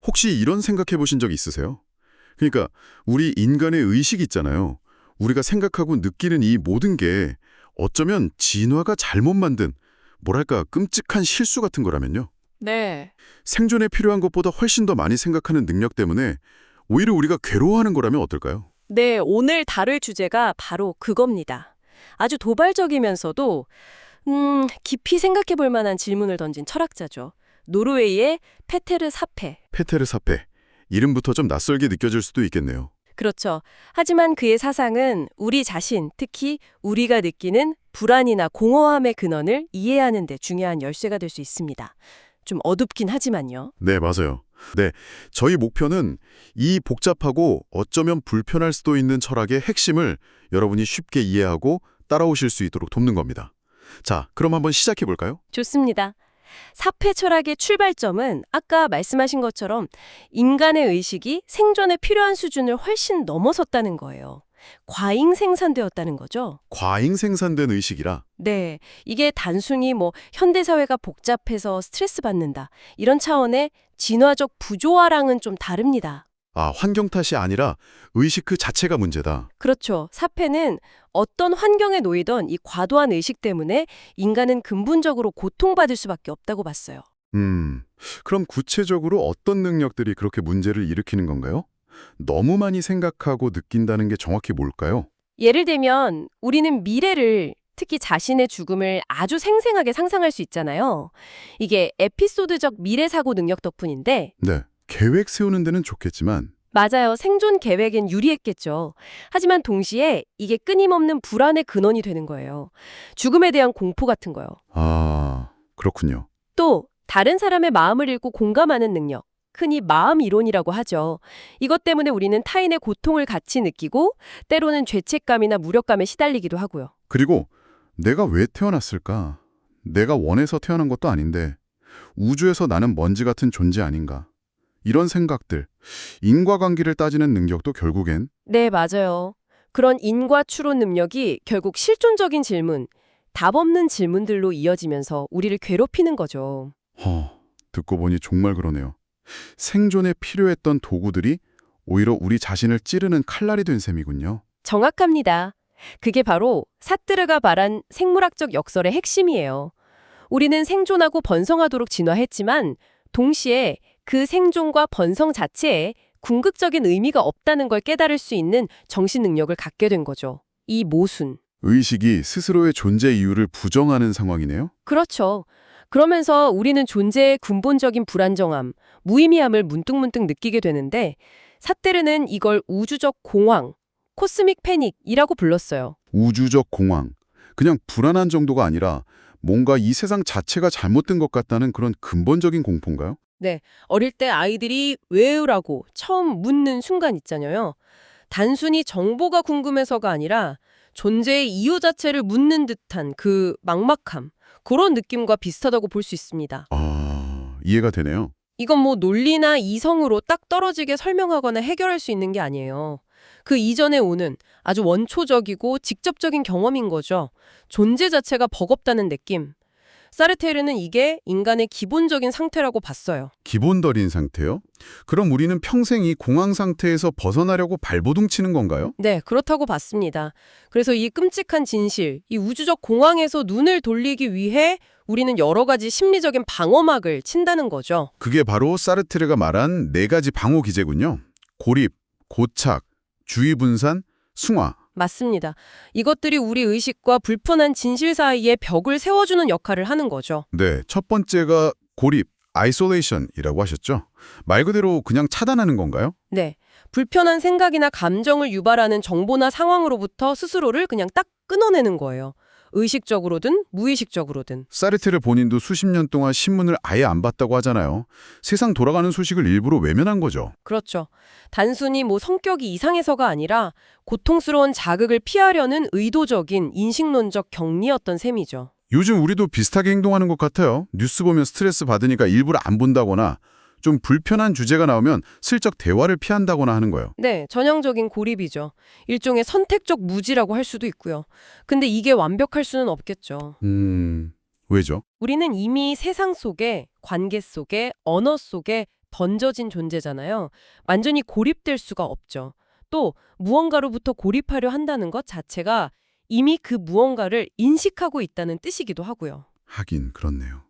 혹시 이런 생각해 보신 적 있으세요? 그러니까 우리 인간의 의식 있잖아요. 우리가 생각하고 느끼는 이 모든 게 어쩌면 진화가 잘못 만든, 뭐랄까 끔찍한 실수 같은 거라면요. 네. 생존에 필요한 것보다 훨씬 더 많이 생각하는 능력 때문에 오히려 우리가 괴로워하는 거라면 어떨까요? 네, 오늘 다룰 주제가 바로 그겁니다. 아주 도발적이면서도 깊이 생각해 볼 만한 질문을 던진 철학자죠. 노르웨이의 페테르 사페. 페테르 사페. 이름부터 좀 낯설게 느껴질 수도 있겠네요. 그렇죠. 하지만 그의 사상은 우리 자신, 특히 우리가 느끼는 불안이나 공허함의 근원을 이해하는 데 중요한 열쇠가 될 수 있습니다. 좀 어둡긴 하지만요. 네, 맞아요. 네, 저희 목표는 이 복잡하고 어쩌면 불편할 수도 있는 철학의 핵심을 여러분이 쉽게 이해하고 따라오실 수 있도록 돕는 겁니다. 자, 그럼 한번 시작해 볼까요? 좋습니다. 사페 철학의 출발점은 아까 말씀하신 것처럼 인간의 의식이 생존에 필요한 수준을 훨씬 넘어섰다는 거예요. 과잉 생산되었다는 거죠. 과잉 생산된 의식이라. 네, 이게 단순히 현대 사회가 복잡해서 스트레스 받는다 이런 차원의 진화적 부조화랑은 좀 다릅니다. 아, 환경 탓이 아니라 의식 그 자체가 문제다. 그렇죠. 사페는 어떤 환경에 놓이던 이 과도한 의식 때문에 인간은 근본적으로 고통받을 수밖에 없다고 봤어요. 그럼 구체적으로 어떤 능력들이 그렇게 문제를 일으키는 건가요? 너무 많이 생각하고 느낀다는 게 정확히 뭘까요? 예를 들면 우리는 미래를, 특히 자신의 죽음을 아주 생생하게 상상할 수 있잖아요. 이게 에피소드적 미래 사고 능력 덕분인데 네, 계획 세우는 데는 좋겠지만 맞아요. 생존 계획엔 유리했겠죠. 하지만 동시에 이게 끊임없는 불안의 근원이 되는 거예요. 죽음에 대한 공포 같은 거요. 아, 그렇군요. 또 다른 사람의 마음을 읽고 공감하는 능력. 흔히 마음 이론이라고 하죠. 이것 때문에 우리는 타인의 고통을 같이 느끼고 때로는 죄책감이나 무력감에 시달리기도 하고요. 그리고 내가 왜 태어났을까? 내가 원해서 태어난 것도 아닌데 우주에서 나는 먼지 같은 존재 아닌가? 이런 생각들, 인과관계를 따지는 능력도 결국엔 네, 맞아요. 그런 인과 추론 능력이 결국 실존적인 질문, 답 없는 질문들로 이어지면서 우리를 괴롭히는 거죠. 듣고 보니 정말 그러네요. 생존에 필요했던 도구들이 오히려 우리 자신을 찌르는 칼날이 된 셈이군요. 정확합니다. 그게 바로 사뜨르가 말한 생물학적 역설의 핵심이에요. 우리는 생존하고 번성하도록 진화했지만 동시에 그 생존과 번성 자체에 궁극적인 의미가 없다는 걸 깨달을 수 있는 정신 능력을 갖게 된 거죠. 이 모순. 의식이 스스로의 존재 이유를 부정하는 상황이네요. 그렇죠. 그러면서 우리는 존재의 근본적인 불안정함, 무의미함을 문득문득 느끼게 되는데 사테르는 이걸 우주적 공황, 코스믹 패닉이라고 불렀어요. 우주적 공황. 그냥 불안한 정도가 아니라 뭔가 이 세상 자체가 잘못된 것 같다는 그런 근본적인 공포인가요? 네, 어릴 때 아이들이 왜라고 처음 묻는 순간 있잖아요. 단순히 정보가 궁금해서가 아니라 존재의 이유 자체를 묻는 듯한 그 막막함, 그런 느낌과 비슷하다고 볼 수 있습니다. 아, 이해가 되네요. 이건 논리나 이성으로 딱 떨어지게 설명하거나 해결할 수 있는 게 아니에요. 그 이전에 오는 아주 원초적이고 직접적인 경험인 거죠. 존재 자체가 버겁다는 느낌. 사르테르는 이게 인간의 기본적인 상태라고 봤어요. 기본덜인 상태요? 그럼 우리는 평생 이 공황 상태에서 벗어나려고 발버둥 치는 건가요? 네, 그렇다고 봤습니다. 그래서 이 끔찍한 진실, 이 우주적 공황에서 눈을 돌리기 위해 우리는 여러 가지 심리적인 방어막을 친다는 거죠. 그게 바로 사르트르가 말한 네 가지 방어 기제군요. 고립, 고착, 주의 분산, 숭화. 맞습니다. 이것들이 우리 의식과 불편한 진실 사이에 벽을 세워주는 역할을 하는 거죠. 네, 첫 번째가 고립, 아이솔레이션이라고 하셨죠? 말 그대로 그냥 차단하는 건가요? 네. 불편한 생각이나 감정을 유발하는 정보나 상황으로부터 스스로를 그냥 딱 끊어내는 거예요. 의식적으로든 무의식적으로든. 사르트르 본인도 수십 년 동안 신문을 아예 안 봤다고 하잖아요. 세상 돌아가는 소식을 일부러 외면한 거죠. 그렇죠. 단순히 성격이 이상해서가 아니라 고통스러운 자극을 피하려는 의도적인 인식론적 격리였던 셈이죠. 요즘 우리도 비슷하게 행동하는 것 같아요. 뉴스 보면 스트레스 받으니까 일부러 안 본다거나 좀 불편한 주제가 나오면 슬쩍 대화를 피한다거나 하는 거예요. 네, 전형적인 고립이죠. 일종의 선택적 무지라고 할 수도 있고요. 근데 이게 완벽할 수는 없겠죠. 왜죠? 우리는 이미 세상 속에, 관계 속에, 언어 속에 던져진 존재잖아요. 완전히 고립될 수가 없죠. 또 무언가로부터 고립하려 한다는 것 자체가 이미 그 무언가를 인식하고 있다는 뜻이기도 하고요. 하긴 그렇네요.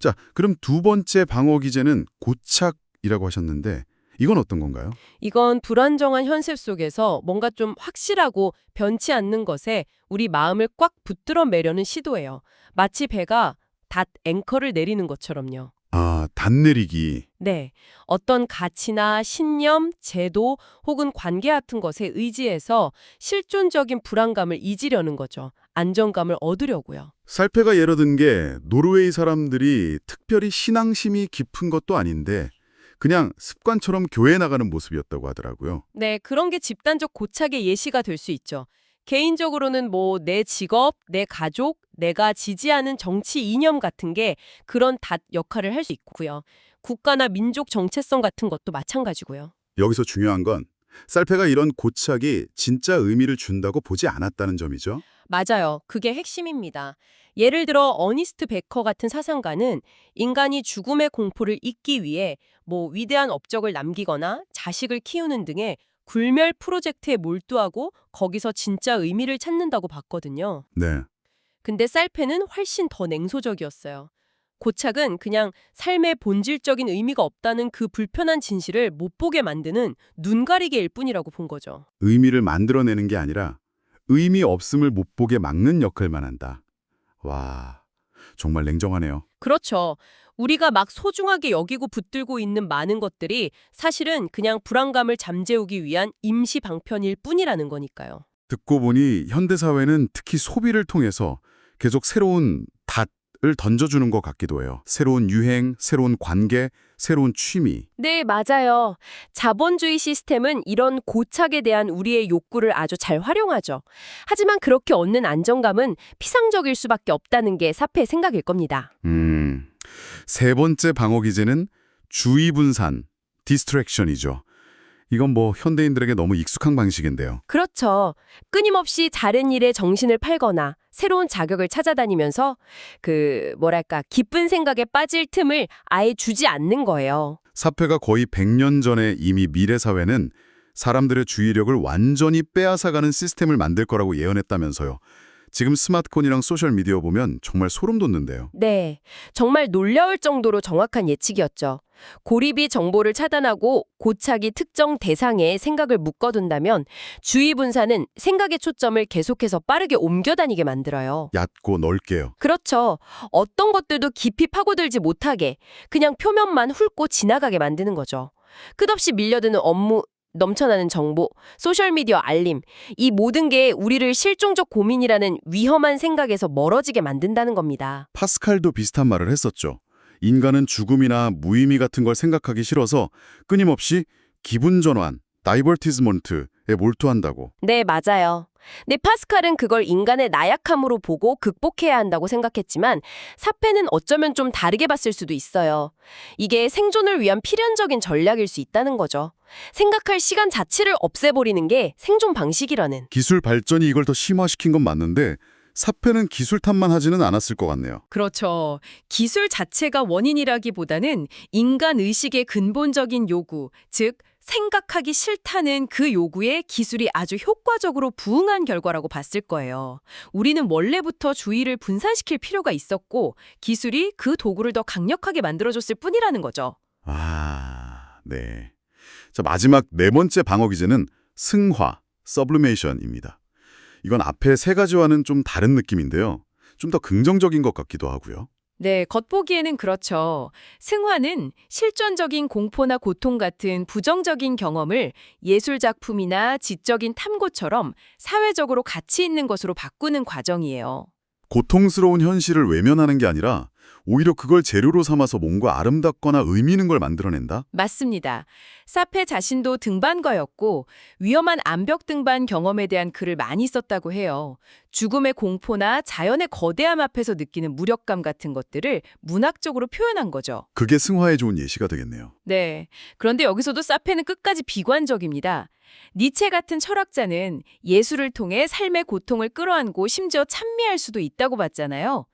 자, 그럼 두 번째 방어 기제는 고착이라고 하셨는데 이건 어떤 건가요? 이건 불안정한 현실 속에서 뭔가 좀 확실하고 변치 않는 것에 우리 마음을 꽉 붙들어 매려는 시도예요. 마치 배가 닷 앵커를 내리는 것처럼요. 아, 단내리기. 네. 어떤 가치나 신념, 제도 혹은 관계 같은 것에 의지해서 실존적인 불안감을 잊으려는 거죠. 안정감을 얻으려고요. 살패가 예로 든 게 노르웨이 사람들이 특별히 신앙심이 깊은 것도 아닌데 그냥 습관처럼 교회 나가는 모습이었다고 하더라고요. 네, 그런 게 집단적 고착의 예시가 될 수 있죠. 개인적으로는 뭐 내 직업, 내 가족, 내가 지지하는 정치 이념 같은 게 그런 닷 역할을 할 수 있고요. 국가나 민족 정체성 같은 것도 마찬가지고요. 여기서 중요한 건 살패가 이런 고착이 진짜 의미를 준다고 보지 않았다는 점이죠. 맞아요. 그게 핵심입니다. 예를 들어 어니스트 베커 같은 사상가는 인간이 죽음의 공포를 잊기 위해 뭐 위대한 업적을 남기거나 자식을 키우는 등의 굴멸 프로젝트에 몰두하고 거기서 진짜 의미를 찾는다고 봤거든요. 네. 근데 살페는 훨씬 더 냉소적이었어요. 고착은 그냥 삶의 본질적인 의미가 없다는 그 불편한 진실을 못 보게 만드는 눈가리개일 뿐이라고 본 거죠. 의미를 만들어내는 게 아니라 의미 없음을 못 보게 막는 역할만 한다. 와, 정말 냉정하네요. 그렇죠. 우리가 막 소중하게 여기고 붙들고 있는 많은 것들이 사실은 그냥 불안감을 잠재우기 위한 임시 방편일 뿐이라는 거니까요. 듣고 보니 현대사회는 특히 소비를 통해서 계속 새로운 닷을 던져주는 것 같기도 해요. 새로운 유행, 새로운 관계, 새로운 취미. 네, 맞아요. 자본주의 시스템은 이런 고착에 대한 우리의 욕구를 아주 잘 활용하죠. 하지만 그렇게 얻는 안정감은 피상적일 수밖에 없다는 게 사페의 생각일 겁니다. 세 번째 방어 기제는 주의 분산, 디스트랙션이죠. 이건 뭐 현대인들에게 너무 익숙한 방식인데요. 그렇죠. 끊임없이 다른 일에 정신을 팔거나 새로운 자극을 찾아다니면서 기쁜 생각에 빠질 틈을 아예 주지 않는 거예요. 사패가 거의 100년 전에 이미 미래 사회는 사람들의 주의력을 완전히 빼앗아가는 시스템을 만들 거라고 예언했다면서요. 지금 스마트폰이랑 소셜미디어 보면 정말 소름 돋는데요. 네, 정말 놀라울 정도로 정확한 예측이었죠. 고립이 정보를 차단하고 고착이 특정 대상에 생각을 묶어둔다면 주의 분산은 생각의 초점을 계속해서 빠르게 옮겨다니게 만들어요. 얕고 넓게요. 그렇죠. 어떤 것들도 깊이 파고들지 못하게 그냥 표면만 훑고 지나가게 만드는 거죠. 끝없이 밀려드는 업무, 넘쳐나는 정보, 소셜미디어 알림, 이 모든 게 우리를 실종적 고민이라는 위험한 생각에서 멀어지게 만든다는 겁니다. 파스칼도 비슷한 말을 했었죠. 인간은 죽음이나 무의미 같은 걸 생각하기 싫어서 끊임없이 기분 전환, 다이버티스먼트에 몰두한다고. 네, 맞아요. 네, 파스칼은 그걸 인간의 나약함으로 보고 극복해야 한다고 생각했지만 사페는 어쩌면 좀 다르게 봤을 수도 있어요. 이게 생존을 위한 필연적인 전략일 수 있다는 거죠. 생각할 시간 자체를 없애버리는 게 생존 방식이라는. 기술 발전이 이걸 더 심화시킨 건 맞는데 사패는 기술 탓만 하지는 않았을 것 같네요. 그렇죠. 기술 자체가 원인이라기보다는 인간 의식의 근본적인 요구, 즉 생각하기 싫다는 그 요구에 기술이 아주 효과적으로 부응한 결과라고 봤을 거예요. 우리는 원래부터 주의를 분산시킬 필요가 있었고 기술이 그 도구를 더 강력하게 만들어줬을 뿐이라는 거죠. 아, 네. 자, 마지막 네 번째 방어 기제는 승화, 서블리메이션입니다. 이건 앞에 세 가지와는 좀 다른 느낌인데요. 좀 더 긍정적인 것 같기도 하고요. 네, 겉보기에는 그렇죠. 승화는 실존적인 공포나 고통 같은 부정적인 경험을 예술작품이나 지적인 탐구처럼 사회적으로 가치 있는 것으로 바꾸는 과정이에요. 고통스러운 현실을 외면하는 게 아니라 오히려 그걸 재료로 삼아서 뭔가 아름답거나 의미 있는 걸 만들어낸다? 맞습니다. 사페 자신도 등반가였고 위험한 암벽 등반 경험에 대한 글을 많이 썼다고 해요. 죽음의 공포나 자연의 거대함 앞에서 느끼는 무력감 같은 것들을 문학적으로 표현한 거죠. 그게 승화에 좋은 예시가 되겠네요. 네. 그런데 여기서도 사페는 끝까지 비관적입니다. 니체 같은 철학자는 예술을 통해 삶의 고통을 끌어안고 심지어 찬미할 수도 있다고 봤잖아요.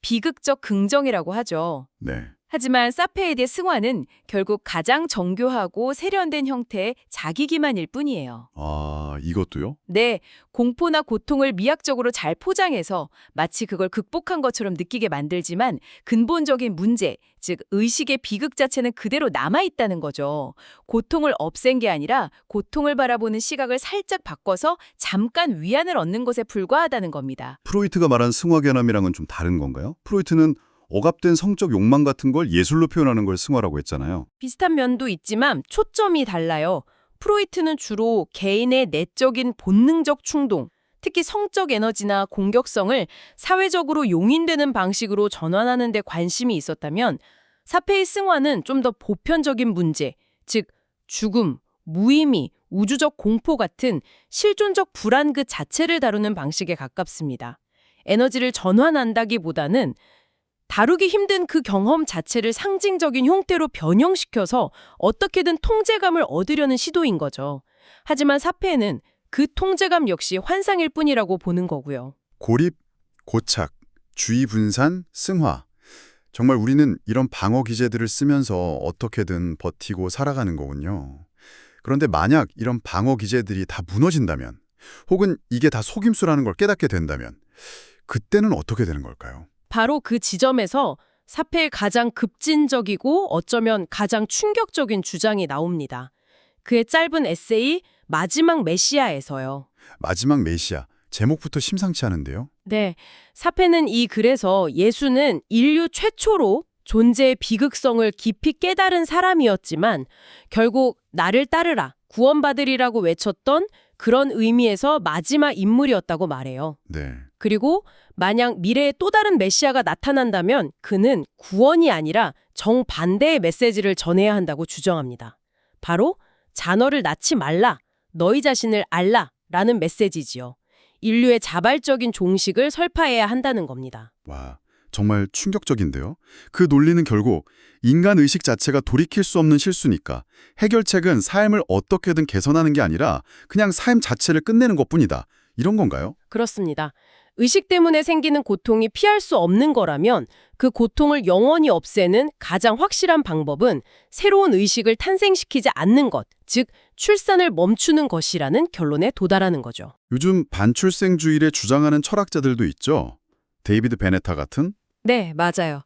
비극적 긍정이라고 하죠. 네. 하지만 사페이드의 승화는 결국 가장 정교하고 세련된 형태의 자기기만일 뿐이에요. 아, 이것도요? 네, 공포나 고통을 미학적으로 잘 포장해서 마치 그걸 극복한 것처럼 느끼게 만들지만 근본적인 문제, 즉 의식의 비극 자체는 그대로 남아있다는 거죠. 고통을 없앤 게 아니라 고통을 바라보는 시각을 살짝 바꿔서 잠깐 위안을 얻는 것에 불과하다는 겁니다. 프로이트가 말한 승화 개념이랑은 좀 다른 건가요? 프로이트는 억압된 성적 욕망 같은 걸 예술로 표현하는 걸 승화라고 했잖아요. 비슷한 면도 있지만 초점이 달라요. 프로이트는 주로 개인의 내적인 본능적 충동, 특히 성적 에너지나 공격성을 사회적으로 용인되는 방식으로 전환하는 데 관심이 있었다면 사페의 승화는 좀 더 보편적인 문제, 즉 죽음, 무의미, 우주적 공포 같은 실존적 불안 그 자체를 다루는 방식에 가깝습니다. 에너지를 전환한다기보다는 다루기 힘든 그 경험 자체를 상징적인 형태로 변형시켜서 어떻게든 통제감을 얻으려는 시도인 거죠. 하지만 사페는 그 통제감 역시 환상일 뿐이라고 보는 거고요. 고립, 고착, 주의 분산, 승화. 정말 우리는 이런 방어 기제들을 쓰면서 어떻게든 버티고 살아가는 거군요. 그런데 만약 이런 방어 기제들이 다 무너진다면, 혹은 이게 다 속임수라는 걸 깨닫게 된다면, 그때는 어떻게 되는 걸까요? 바로 그 지점에서 사페의 가장 급진적이고 어쩌면 가장 충격적인 주장이 나옵니다. 그의 짧은 에세이 마지막 메시아에서요. 마지막 메시아, 제목부터 심상치 않은데요? 네, 사페는 이 글에서 예수는 인류 최초로 존재의 비극성을 깊이 깨달은 사람이었지만 결국 나를 따르라, 구원받으리라고 외쳤던 그런 의미에서 마지막 인물이었다고 말해요. 네. 그리고 만약 미래에 또 다른 메시아가 나타난다면 그는 구원이 아니라 정반대의 메시지를 전해야 한다고 주장합니다. 바로 자너를 낳지 말라, 너희 자신을 알라 라는 메시지지요. 인류의 자발적인 종식을 설파해야 한다는 겁니다. 와, 정말 충격적인데요? 그 논리는 결국 인간 의식 자체가 돌이킬 수 없는 실수니까 해결책은 삶을 어떻게든 개선하는 게 아니라 그냥 삶 자체를 끝내는 것뿐이다. 이런 건가요? 그렇습니다. 의식 때문에 생기는 고통이 피할 수 없는 거라면 그 고통을 영원히 없애는 가장 확실한 방법은 새로운 의식을 탄생시키지 않는 것, 즉 출산을 멈추는 것이라는 결론에 도달하는 거죠. 요즘 반출생주의를 주장하는 철학자들도 있죠. 데이비드 베네타 같은? 네, 맞아요.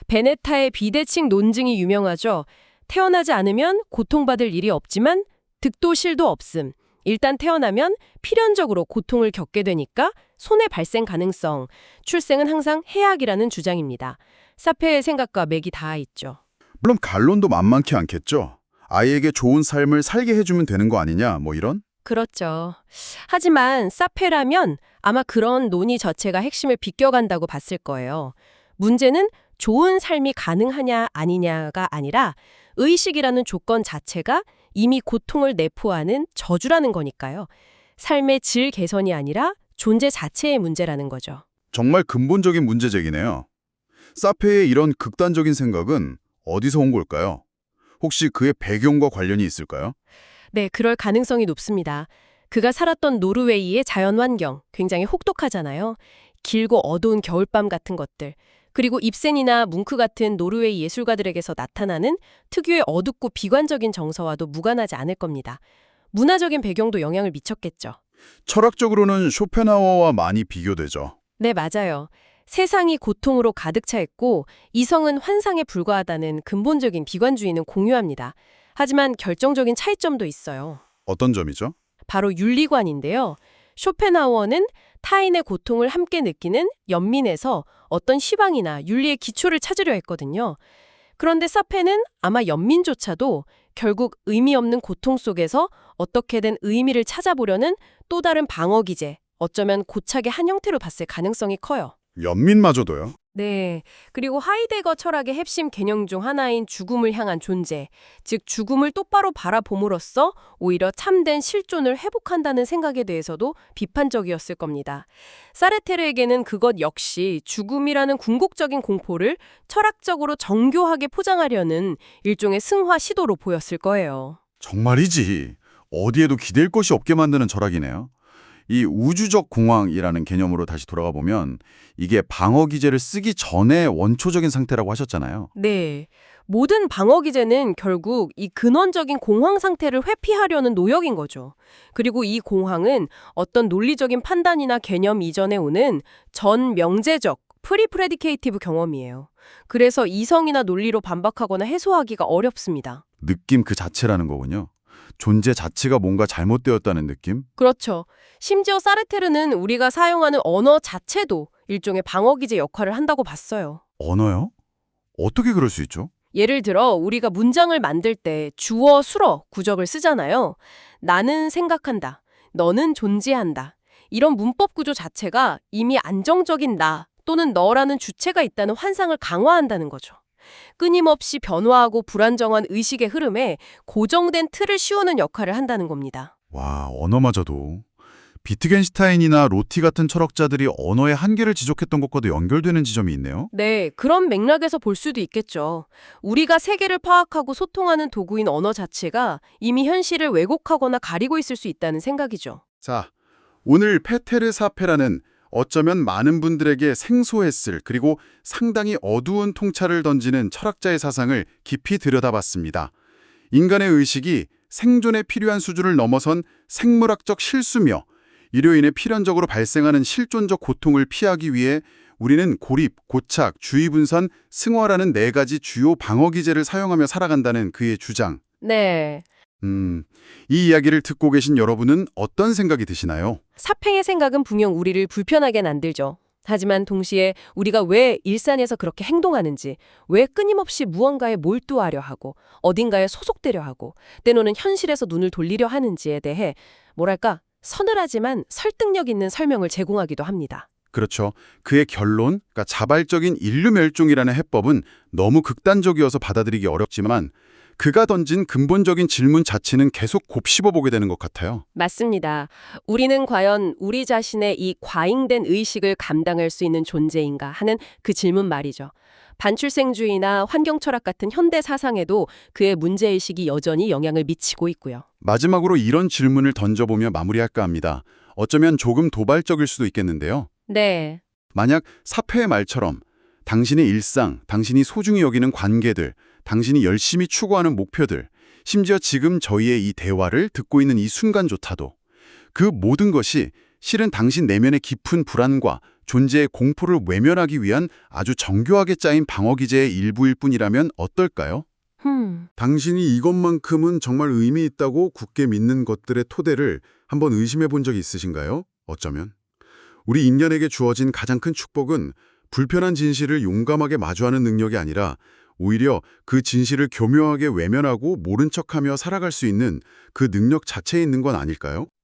베네타의 비대칭 논증이 유명하죠. 태어나지 않으면 고통받을 일이 없지만 득도 실도 없음. 일단 태어나면 필연적으로 고통을 겪게 되니까 손해 발생 가능성, 출생은 항상 해악이라는 주장입니다. 사페의 생각과 맥이 닿아 있죠. 물론 반론도 만만치 않겠죠. 아이에게 좋은 삶을 살게 해주면 되는 거 아니냐, 뭐 이런? 그렇죠. 하지만 사페라면 아마 그런 논의 자체가 핵심을 비껴간다고 봤을 거예요. 문제는 좋은 삶이 가능하냐 아니냐가 아니라 의식이라는 조건 자체가 이미 고통을 내포하는 저주라는 거니까요. 삶의 질 개선이 아니라 존재 자체의 문제라는 거죠. 정말 근본적인 문제제기네요. 사페의 이런 극단적인 생각은 어디서 온 걸까요? 혹시 그의 배경과 관련이 있을까요? 네, 그럴 가능성이 높습니다. 그가 살았던 노르웨이의 자연환경, 굉장히 혹독하잖아요. 길고 어두운 겨울밤 같은 것들. 그리고 입센이나 뭉크 같은 노르웨이 예술가들에게서 나타나는 특유의 어둡고 비관적인 정서와도 무관하지 않을 겁니다. 문화적인 배경도 영향을 미쳤겠죠. 철학적으로는 쇼펜하우어와 많이 비교되죠. 네, 맞아요. 세상이 고통으로 가득 차 있고 이성은 환상에 불과하다는 근본적인 비관주의는 공유합니다. 하지만 결정적인 차이점도 있어요. 어떤 점이죠? 바로 윤리관인데요. 쇼펜하우어는 타인의 고통을 함께 느끼는 연민에서 어떤 희망이나 윤리의 기초를 찾으려 했거든요. 그런데 사페는 아마 연민조차도 결국 의미 없는 고통 속에서 어떻게든 의미를 찾아보려는 또 다른 방어 기제, 어쩌면 고착의 한 형태로 봤을 가능성이 커요. 연민마저도요? 네. 그리고 하이데거 철학의 핵심 개념 중 하나인 죽음을 향한 존재, 즉 죽음을 똑바로 바라봄으로써 오히려 참된 실존을 회복한다는 생각에 대해서도 비판적이었을 겁니다. 사르테르에게는 그것 역시 죽음이라는 궁극적인 공포를 철학적으로 정교하게 포장하려는 일종의 승화 시도로 보였을 거예요. 정말이지. 어디에도 기댈 것이 없게 만드는 철학이네요. 이 우주적 공황이라는 개념으로 다시 돌아가 보면 이게 방어 기제를 쓰기 전에 원초적인 상태라고 하셨잖아요. 네. 모든 방어 기제는 결국 이 근원적인 공황 상태를 회피하려는 노력인 거죠. 그리고 이 공황은 어떤 논리적인 판단이나 개념 이전에 오는 전 명제적 프리프레디케이티브 경험이에요. 그래서 이성이나 논리로 반박하거나 해소하기가 어렵습니다. 느낌 그 자체라는 거군요. 존재 자체가 뭔가 잘못되었다는 느낌? 그렇죠. 심지어 사르테르는 우리가 사용하는 언어 자체도 일종의 방어 기제 역할을 한다고 봤어요. 언어요? 어떻게 그럴 수 있죠? 예를 들어 우리가 문장을 만들 때 주어, 수어, 구적을 쓰잖아요. 나는 생각한다. 너는 존재한다. 이런 문법 구조 자체가 이미 안정적인 나 또는 너라는 주체가 있다는 환상을 강화한다는 거죠. 끊임없이 변화하고 불안정한 의식의 흐름에 고정된 틀을 씌우는 역할을 한다는 겁니다. 와, 언어마저도. 비트겐슈타인이나 로티 같은 철학자들이 언어의 한계를 지적했던 것과도 연결되는 지점이 있네요. 네, 그런 맥락에서 볼 수도 있겠죠. 우리가 세계를 파악하고 소통하는 도구인 언어 자체가 이미 현실을 왜곡하거나 가리고 있을 수 있다는 생각이죠. 자, 오늘 페테르사페라는 어쩌면 많은 분들에게 생소했을 그리고 상당히 어두운 통찰을 던지는 철학자의 사상을 깊이 들여다봤습니다. 인간의 의식이 생존에 필요한 수준을 넘어선 생물학적 실수며 이로 인해 필연적으로 발생하는 실존적 고통을 피하기 위해 우리는 고립, 고착, 주의분산, 승화라는 4가지 주요 방어 기제를 사용하며 살아간다는 그의 주장. 네. 이 이야기를 듣고 계신 여러분은 어떤 생각이 드시나요? 사팽의 생각은 분명 우리를 불편하게 만들죠. 하지만 동시에 우리가 왜 일상에서 그렇게 행동하는지, 왜 끊임없이 무언가에 몰두하려 하고 어딘가에 소속되려 하고 때로는 현실에서 눈을 돌리려 하는지에 대해 뭐랄까 서늘하지만 설득력 있는 설명을 제공하기도 합니다. 그렇죠. 그의 결론, 그러니까 자발적인 인류 멸종이라는 해법은 너무 극단적이어서 받아들이기 어렵지만 그가 던진 근본적인 질문 자체는 계속 곱씹어보게 되는 것 같아요. 맞습니다. 우리는 과연 우리 자신의 이 과잉된 의식을 감당할 수 있는 존재인가 하는 그 질문 말이죠. 반출생주의나 환경철학 같은 현대 사상에도 그의 문제의식이 여전히 영향을 미치고 있고요. 마지막으로 이런 질문을 던져보며 마무리할까 합니다. 어쩌면 조금 도발적일 수도 있겠는데요. 네. 만약 사페의 말처럼 당신의 일상, 당신이 소중히 여기는 관계들, 당신이 열심히 추구하는 목표들, 심지어 지금 저희의 이 대화를 듣고 있는 이 순간조차도 그 모든 것이 실은 당신 내면의 깊은 불안과 존재의 공포를 외면하기 위한 아주 정교하게 짜인 방어 기제의 일부일 뿐이라면 어떨까요? 당신이 이것만큼은 정말 의미 있다고 굳게 믿는 것들의 토대를 한번 의심해 본 적이 있으신가요? 어쩌면 우리 인간에게 주어진 가장 큰 축복은 불편한 진실을 용감하게 마주하는 능력이 아니라 오히려 그 진실을 교묘하게 외면하고 모른 척하며 살아갈 수 있는 그 능력 자체에 있는 건 아닐까요?